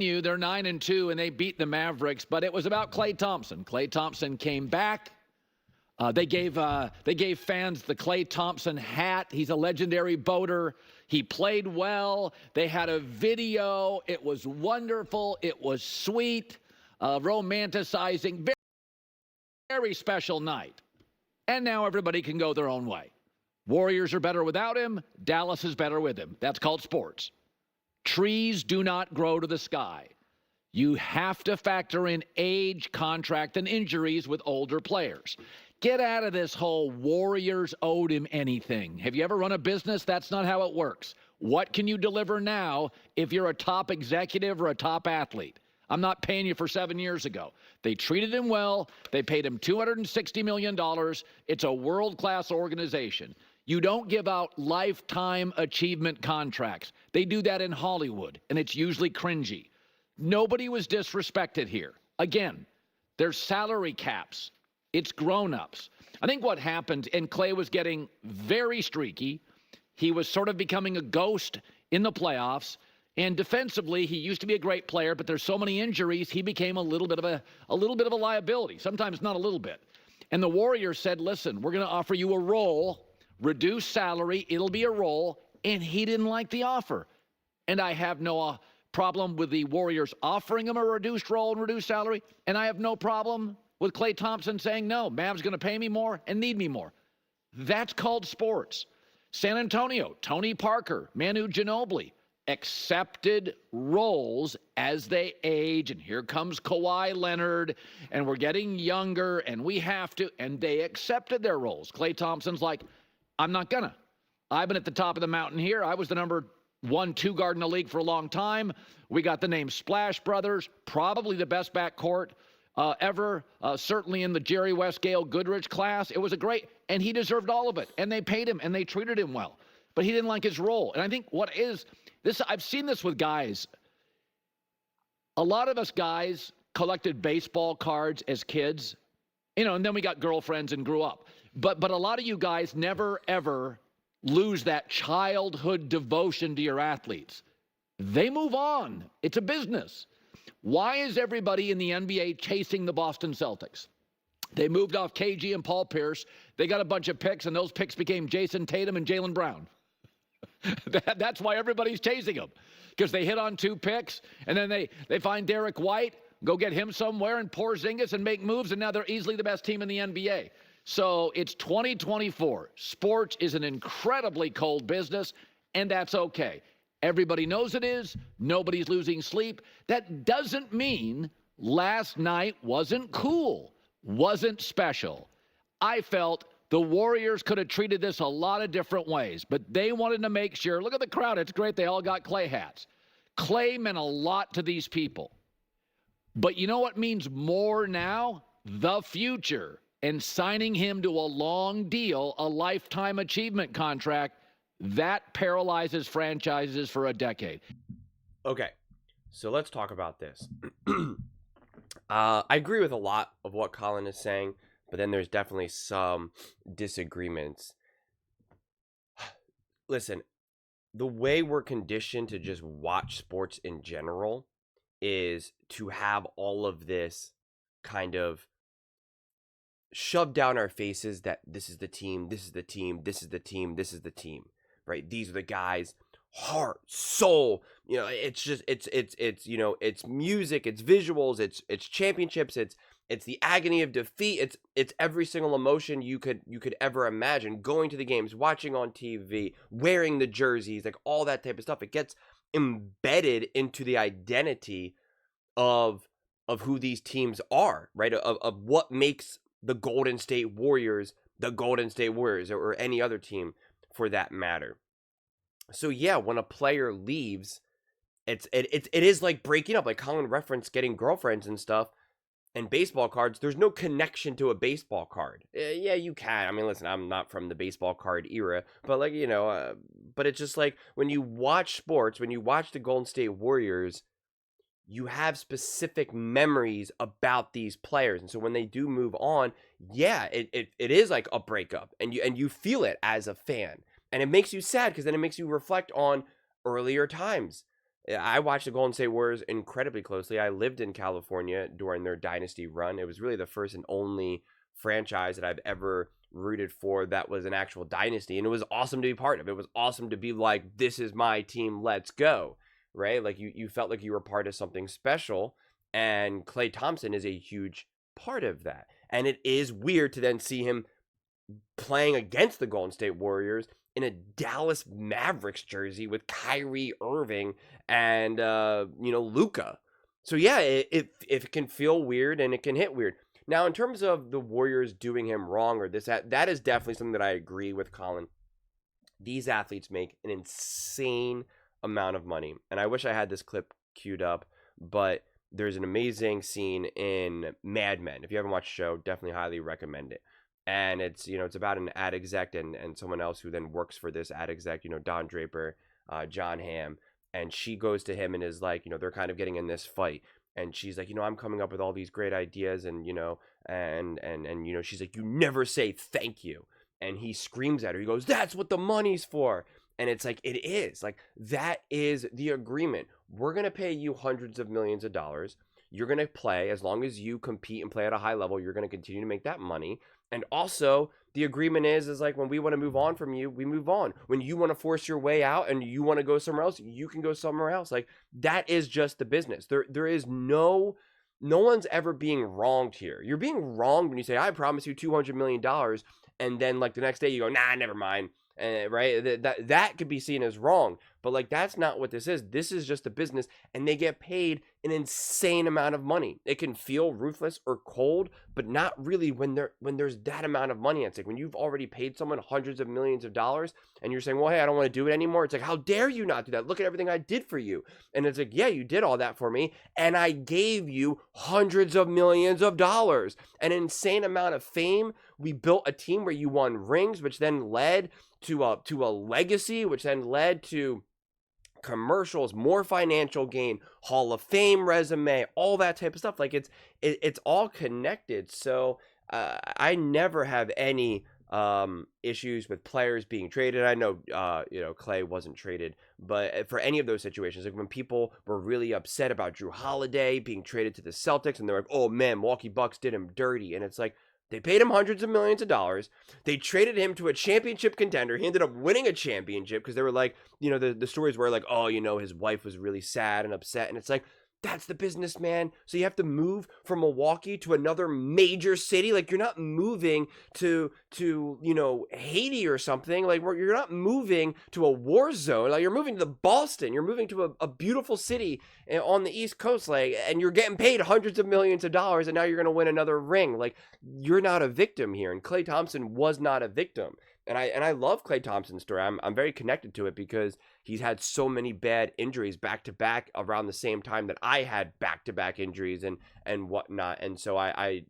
They're 9-2 and they beat the Mavericks, but it was about Klay Thompson. Klay Thompson came back. They gave fans the Klay Thompson hat. He's a legendary boater. He played well. They had a video. It was wonderful. It was sweet, romanticizing. Very, very special night. And now everybody can go their own way. Warriors are better without him. Dallas is better with him. That's called sports. Trees do not grow to the sky. You have to factor in age, contract, and injuries with older players. Get out of this whole Warriors owed him anything. Have you ever run a business? That's not how it works. What can you deliver now if you're a top executive or a top athlete? I'm not paying you for 7 years ago. They treated him well. They paid him $260 million. It's a world-class organization. You don't give out lifetime achievement contracts. They do that in Hollywood, and it's usually cringy. Nobody was disrespected here. Again, there's salary caps. It's grown-ups. I think what happened, and Klay was getting very streaky. He was sort of becoming a ghost in the playoffs. And defensively, he used to be a great player, but there's so many injuries, he became a little bit of a liability. Sometimes not a little bit. And the Warriors said, listen, we're going to offer you a role, reduced salary, it'll be a role, and he didn't like the offer. And I have no problem with the Warriors offering him a reduced role and reduced salary, and I have no problem with Klay Thompson saying, no, Mavs going to pay me more and need me more. That's called sports. San Antonio, Tony Parker, Manu Ginobili, accepted roles as they age, and here comes Kawhi Leonard, and we're getting younger, and we have to, and they accepted their roles. Klay Thompson's like, I'm not gonna. I've been at the top of the mountain here. I was the number 1-2 guard in the league for a long time. We got the name Splash Brothers, probably the best backcourt ever, certainly in the Jerry West, Gail Goodrich class. It was a great, and he deserved all of it, and they paid him, and they treated him well. But he didn't like his role. And I think what is this, I've seen this with guys. A lot of us guys collected baseball cards as kids, and then we got girlfriends and grew up. But a lot of you guys never, ever lose that childhood devotion to your athletes. They move on. It's a business. Why is everybody in the NBA chasing the Boston Celtics? They moved off KG and Paul Pierce. They got a bunch of picks, and those picks became Jason Tatum and Jaylen Brown. That's why everybody's chasing them, because they hit on 2 picks, and then they find Derek White, go get him somewhere, and Porzingis, and make moves, and now they're easily the best team in the NBA. So it's 2024. Sports is an incredibly cold business, and that's okay. Everybody knows it is. Nobody's losing sleep. That doesn't mean last night wasn't cool, wasn't special. I felt the Warriors could have treated this a lot of different ways, but they wanted to make sure. Look at the crowd. It's great. They all got Klay hats. Klay meant a lot to these people. But you know what means more now? The future. And signing him to a long deal, a lifetime achievement contract, that paralyzes franchises for a decade. Okay, so let's talk about this. I agree with a lot of what Colin is saying, but then there's definitely some disagreements. Listen, the way we're conditioned to just watch sports in general is to have all of this kind of shoved down our faces that this is the team, this is the team, this is the team, this is the team, right? These are the guys, heart, soul, it's just, it's music, it's visuals, it's championships, it's the agony of defeat, it's every single emotion you could ever imagine, going to the games, watching on TV, wearing the jerseys, like all that type of stuff. It gets embedded into the identity of who these teams are, right? Of what makes the Golden State Warriors the Golden State Warriors, or any other team for that matter. So yeah, when a player leaves, it is like breaking up, like Colin referenced getting girlfriends and stuff. And baseball cards, there's no connection to a baseball card. Yeah, you can. I mean, listen, I'm not from the baseball card era, but but it's just like when you watch sports, when you watch the Golden State Warriors, you have specific memories about these players. And so when they do move on, yeah, it is like a breakup, and you feel it as a fan. And it makes you sad, because then it makes you reflect on earlier times. I watched the Golden State Warriors incredibly closely. I lived in California during their dynasty run. It was really the first and only franchise that I've ever rooted for that was an actual dynasty, and it was awesome to be part of. It was awesome to be like, this is my team, let's go, right? Like you felt like you were part of something special, and Klay Thompson is a huge part of that. And it is weird to then see him playing against the Golden State Warriors in a Dallas Mavericks jersey with Kyrie Irving and Luka. So yeah, it can feel weird and it can hit weird. Now, in terms of the Warriors doing him wrong or that is definitely something that I agree with Colin. These athletes make an insane amount of money, and I wish I had this clip queued up, but there's an amazing scene in Mad Men. If you haven't watched the show, definitely highly recommend it. And it's about an ad exec and someone else who then works for this ad exec, Don Draper, John Hamm, and she goes to him and is like, they're kind of getting in this fight. And she's like, I'm coming up with all these great ideas, and she's like, you never say thank you. And he screams at her. He goes, that's what the money's for. And it's like, it is. Like, that is the agreement. We're going to pay you hundreds of millions of dollars. You're going to play. As long as you compete and play at a high level, you're going to continue to make that money. And also, the agreement is like, when we want to move on from you, we move on. When you want to force your way out and you want to go somewhere else, you can go somewhere else. Like, that is just the business. There is no one's ever being wronged here. You're being wronged when you say, I promise you $200 million. And then like the next day you go, nah, never mind. Right? That could be seen as wrong, but like, that's not what this is. This is just a business, and they get paid an insane amount of money. It can feel ruthless or cold, but not really when there's that amount of money. It's like when you've already paid someone hundreds of millions of dollars and you're saying, well, hey, I don't want to do it anymore. It's like, how dare you not do that? Look at everything I did for you. And it's like, yeah, you did all that for me, and I gave you hundreds of millions of dollars, an insane amount of fame. We built a team where you won rings, which then led to a legacy, which then led to commercials, more financial gain, Hall of Fame resume, all that type of stuff. Like, it's all connected. So I never have any issues with players being traded. I know Klay wasn't traded, but for any of those situations, like when people were really upset about Drew Holiday being traded to the Celtics, and they're like, oh man, Milwaukee Bucks did him dirty, and it's like, they paid him hundreds of millions of dollars. They traded him to a championship contender. He ended up winning a championship because they were like, the stories were like, oh, his wife was really sad and upset. And it's like, that's the business, man. So you have to move from Milwaukee to another major city. Like, you're not moving to Haiti or something. Like, you're not moving to a war zone. Like, you're moving to Boston. You're moving to a beautiful city on the East Coast. Like, and you're getting paid hundreds of millions of dollars, and now you're going to win another ring. Like, you're not a victim here. And Klay Thompson was not a victim. And I love Klay Thompson's story. I'm very connected to it because he's had so many bad injuries back to back around the same time that I had back to back injuries and whatnot. And so I'm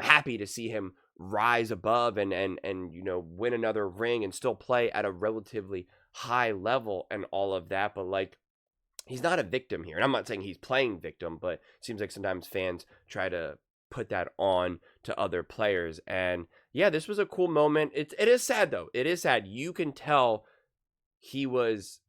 happy to see him rise above and win another ring and still play at a relatively high level and all of that. But like, he's not a victim here. And I'm not saying he's playing victim, but it seems like sometimes fans try to put that on to other players. And yeah, this was a cool moment. It is sad though. It is sad. You can tell he was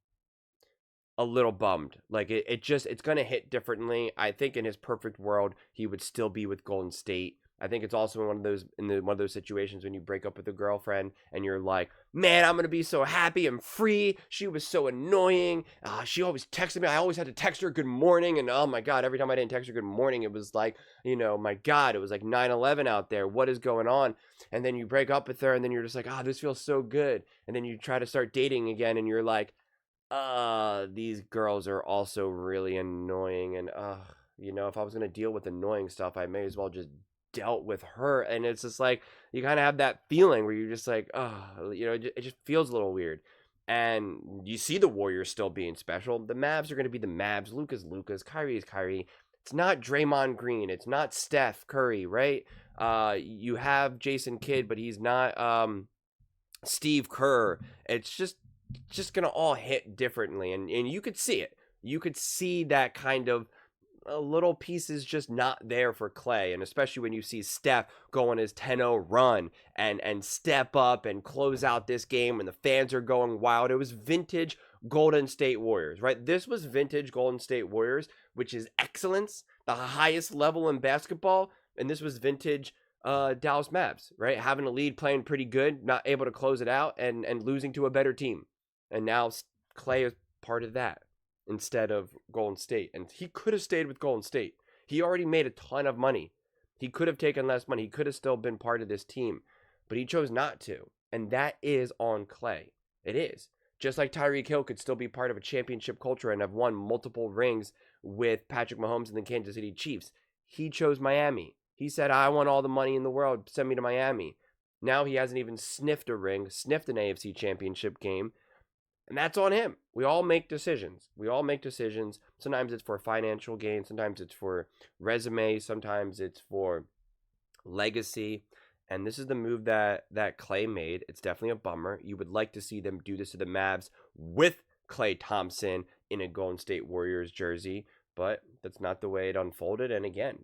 a little bummed. Like, it's going to hit differently. I think in his perfect world, he would still be with Golden State. I think it's also one of those situations when you break up with a girlfriend and you're like, man, I'm going to be so happy and free. She was so annoying. She always texted me. I always had to text her good morning. And oh my God, every time I didn't text her good morning, it was like, my God, it was like 9/11 out there. What is going on? And then you break up with her and then you're just like, this feels so good. And then you try to start dating again and you're like, these girls are also really annoying. And, if I was going to deal with annoying stuff, I may as well just dealt with her. And it's just like, you kind of have that feeling where you're just like, it just feels a little weird. And you see the Warriors still being special. The Mavs are going to be the Mavs. Luka's, Kyrie is Kyrie. It's not Draymond Green. It's not Steph Curry, right? You have Jason Kidd, but he's not Steve Kerr. It's just going to all hit differently. And you could see it. You could see that kind of a little piece is just not there for Klay. And especially when you see Steph go on his 10-0 run and step up and close out this game when the fans are going wild. It was vintage Golden State Warriors, right? This was vintage Golden State Warriors, which is excellence, the highest level in basketball. And this was vintage Dallas Mavs, right? Having a lead, playing pretty good, not able to close it out, and losing to a better team. And now Klay is part of that instead of Golden State. And he could have stayed with Golden State. He already made a ton of money. He could have taken less money. He could have still been part of this team, but he chose not to. And that is on Klay. It is. Just like Tyreek Hill could still be part of a championship culture and have won multiple rings with Patrick Mahomes and the Kansas City Chiefs. He chose Miami. He said, I want all the money in the world. Send me to Miami. Now he hasn't even sniffed a ring, sniffed an AFC championship game. And that's on him. We all make decisions. Sometimes it's for financial gain. Sometimes it's for resume. Sometimes it's for legacy. And this is the move that Klay made. It's definitely a bummer. You would like to see them do this to the Mavs with Klay Thompson in a Golden State Warriors jersey. But that's not the way it unfolded. And again,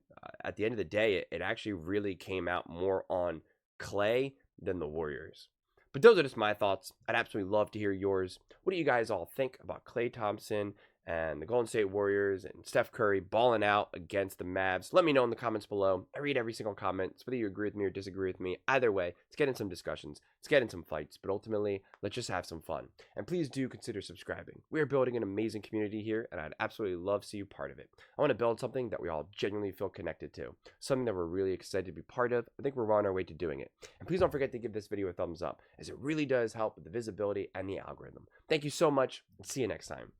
at the end of the day, it actually really came out more on Klay than the Warriors. But those are just my thoughts. I'd absolutely love to hear yours. What do you guys all think about Klay Thompson and the Golden State Warriors and Steph Curry balling out against the Mavs? Let me know in the comments below. I read every single comment. So whether you agree with me or disagree with me, either way, let's get in some discussions. Let's get in some fights. But ultimately, let's just have some fun. And please do consider subscribing. We are building an amazing community here, and I'd absolutely love to see you part of it. I want to build something that we all genuinely feel connected to. Something that we're really excited to be part of. I think we're on our way to doing it. And please don't forget to give this video a thumbs up, as it really does help with the visibility and the algorithm. Thank you so much, and see you next time.